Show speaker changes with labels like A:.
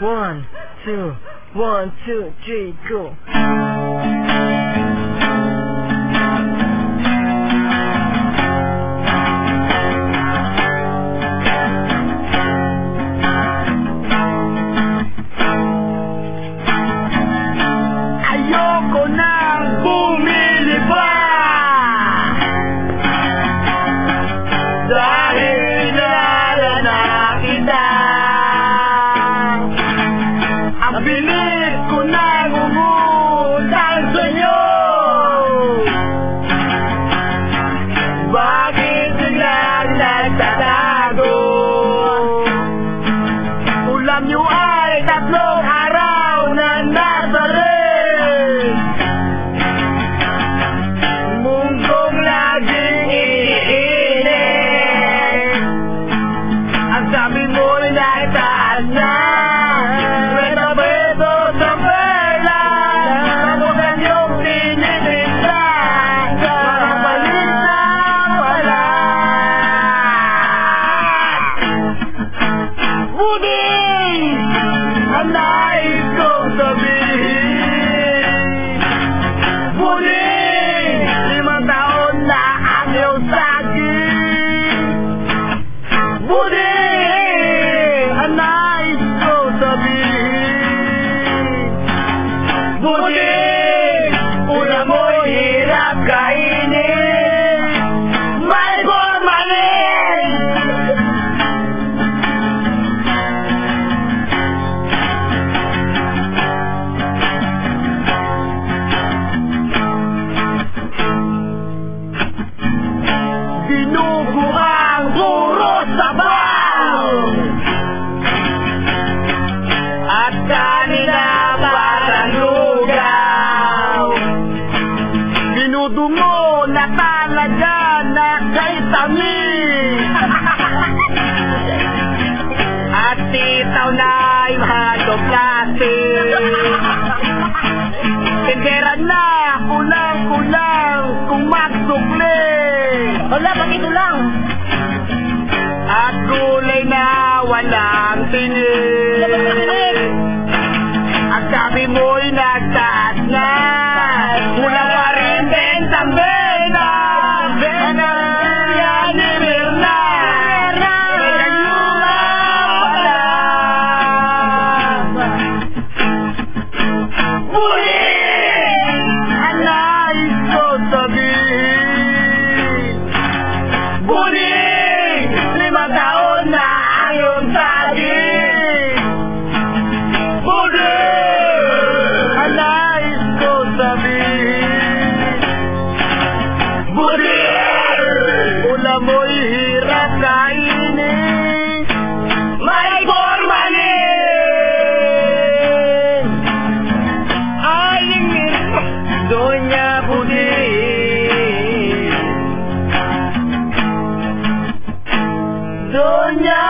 A: 1, 2, 1, 2, 3, go.
B: Ayoko nang bumili pa dahil nalala na kita. Ang bilis ko nang umutang sa'yo. Bakit biglang nagtatago? Ulam niyo ay 3 araw na nasa rin. Mundong laging iinit. Ang sabi mo'y nagtaas na. Ang nais kong sabihin, muling 5 taon na ang iyong saging. Muling ang nais kong sabihin, muling ulam mo'y hirap kainin. May formalin. Dinugo ang puro sabaw at kanina parang lugaw. Dinudungo na talaga na kay tamis. At sitaw na'y halo plastic. Tindera na kulang-kulang kung magsukli.
C: Wala, bakit lang?
B: At gulay na walang tinig. Ang sabi mo'y nagtaas na. Wala pa rin bentang benta. Benta yan ni Mirna. Pinagluha pala. Muling ang nais ko sabihin, muling 5 taon na ang iyong saging. Muling ang nais ko sabihin, muling ulam mo'y hirap kainin. May formalin. Ay, Doña Buding, Doña